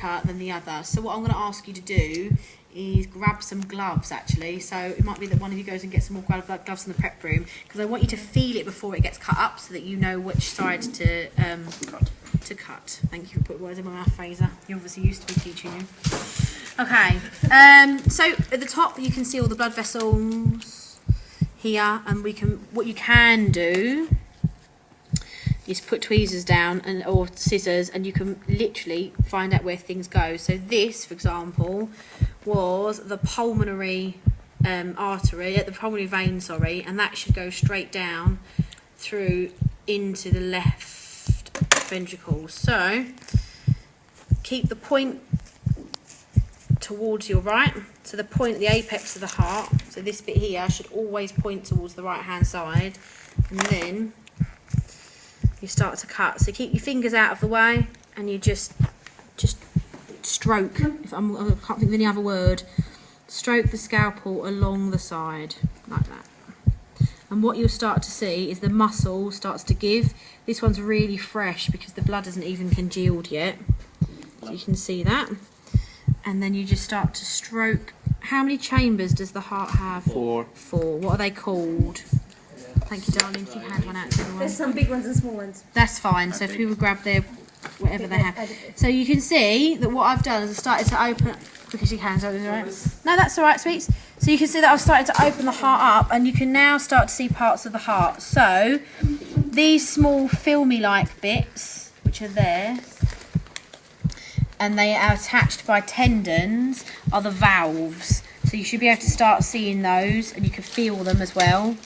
thicker than the other. So what I'm going to ask you to do is grab some gloves, actually. So it might be that one of you goes and gets some more gloves in the prep room, because I want you to feel it before it gets cut up, so that you know which side to cut. Thank you for putting words in my mouth, Fraser. You're obviously used to me teaching you. Okay. So at the top you can see all the blood vessels here, and what you can do is put tweezers down or scissors, and you can literally find out where things go. So this, for example, was the pulmonary artery, the pulmonary vein, sorry, and that should go straight down through into the left ventricle. So keep the point towards your right, so the point, the apex of the heart, so this bit here should always point towards the right hand side, and then you start to cut. So keep your fingers out of the way, and you just stroke, I can't think of any other word, stroke the scalpel along the side like that. And what you'll start to see is the muscle starts to give. This one's really fresh because the blood isn't even congealed yet, so you can see that. And then you just start to stroke. How many chambers does the heart have? 4. What are they called? Thank you, darling, if you had one out to everyone. There's some big ones and small ones. That's fine. So if people grab their whatever they have. So you can see that what I've done is I started to open, because you can, so it's all right. No, that's all right, sweets. So you can see that I've started to open the heart up, and you can now start to see parts of the heart. So these small filmy-like bits, which are there, and they are attached by tendons, are the valves. So you should be able to start seeing those, and you can feel them as well.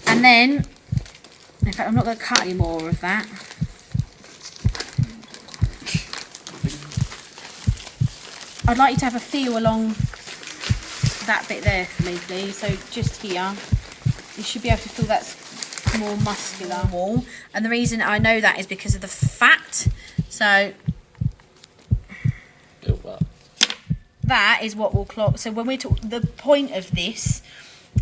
And then, in fact, I'm not going to cut any more of that. I'd like you to have a feel along that bit there for me, please. So just here, you should be able to feel that's more muscular. And the reason I know that is because of the fat. So that is what will clot. So when we talk, the point of this,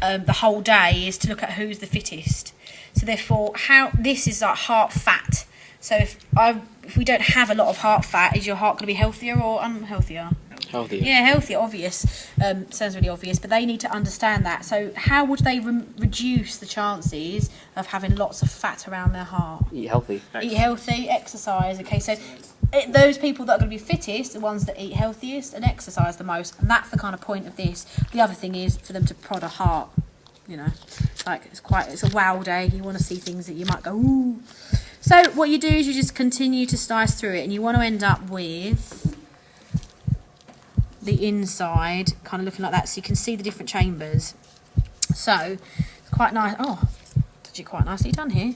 the whole day, is to look at who's the fittest. So therefore, this is like heart fat. So if we don't have a lot of heart fat, is your heart going to be healthier or unhealthier? Healthier. Yeah, healthier, obvious. Sounds really obvious, but they need to understand that. So how would they reduce the chances of having lots of fat around their heart? Eat healthy. Eat healthy, exercise. Okay, so those people that are going to be fittest, the ones that eat healthiest and exercise the most, and that's the kind of point of this. The other thing is for them to prod a heart. You know, it's a wow day. You want to see things that you might go, ooh. So what you do is you just continue to slice through it, and you want to end up with the inside kind of looking like that, so you can see the different chambers. So it's quite nice. Oh, did you quite nicely done here.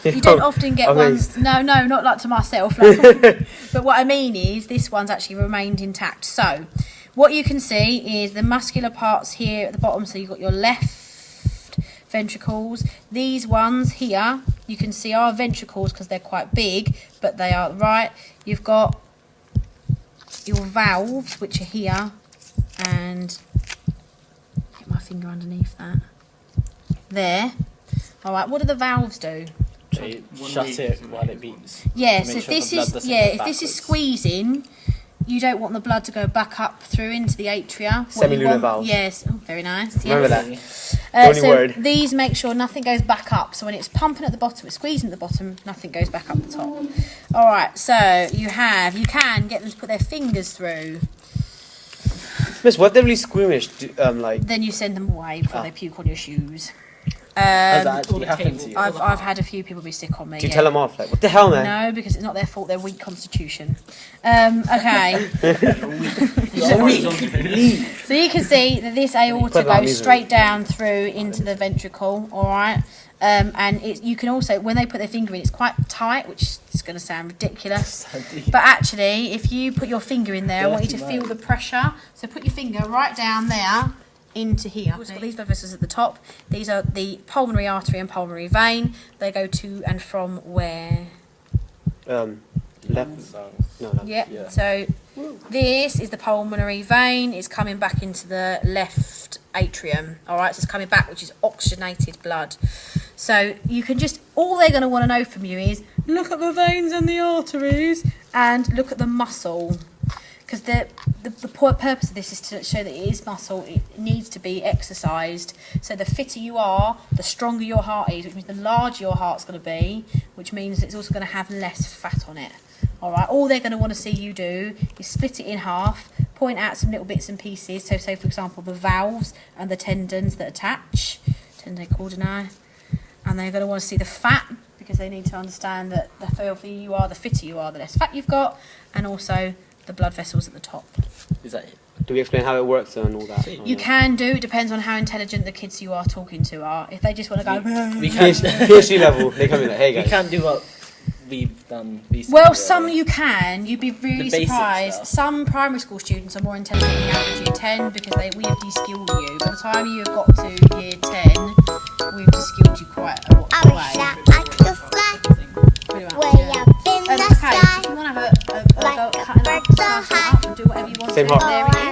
You don't often get one. No, not like to myself. Like, but what I mean is this one's actually remained intact. So what you can see is the muscular parts here at the bottom. So you've got your left ventricles. These ones here you can see are ventricles because they're quite big, but they are right. You've got your valves, which are here, and get my finger underneath that. There. All right. What do the valves do? They shut it while it beats. Yeah. So if this is squeezing, you don't want the blood to go back up through into the atria. Semilunar valves. Yes. Oh, very nice. Remember that. So word. These make sure nothing goes back up. So when it's pumping at the bottom, it's squeezing at the bottom, nothing goes back up the top. All right. So you can get them to put their fingers through. Miss, what they're really squeamish, like. Then you send them away before they puke on your shoes. Has that actually happened to you? I've had a few people be sick on me. Do you tell them off? Like, what the hell, man? No, because it's not their fault. They're weak constitution. Okay. So you can see that this aorta goes straight down through into the ventricle. All right. And you can also, when they put their finger in, it's quite tight, which is going to sound ridiculous. But actually, if you put your finger in there, I want you to feel the pressure. So put your finger right down there into here. We've got these blood vessels at the top. These are the pulmonary artery and pulmonary vein. They go to and from where? Left. No. Yep. Yeah. So this is the pulmonary vein. It's coming back into the left atrium. All right. So it's coming back, which is oxygenated blood. So you can just, all they're going to want to know from you is look at the veins and the arteries and look at the muscle. Because the purpose of this is to show that it is muscle, it needs to be exercised. So the fitter you are, the stronger your heart is, which means the larger your heart's going to be, which means it's also going to have less fat on it. All right, all they're going to want to see you do is split it in half, point out some little bits and pieces. So say, for example, the valves and the tendons that attach, tendon cordinae, and they're going to want to see the fat, because they need to understand that the healthier you are, the fitter you are, the less fat you've got, and also the blood vessels at the top. Is that it? Do we explain how it works and all that? You can do. It depends on how intelligent the kids you are talking to are. If they just want to go, We can't. PhD level, they come in like, hey We guys. can't do what we've done recently. well, some you can. You'd be really The basic surprised. stuff. Some primary school students are more intelligent than the average year 10 because we have de-skilled you. By the time you have got to year 10, we've de-skilled you quite a lot I wish that I could fly Pretty much, way yeah. up in the Okay, sky. if you want to have a go Like at cutting a up, bird so slicing high. up and do whatever you want Same to heart. do, there it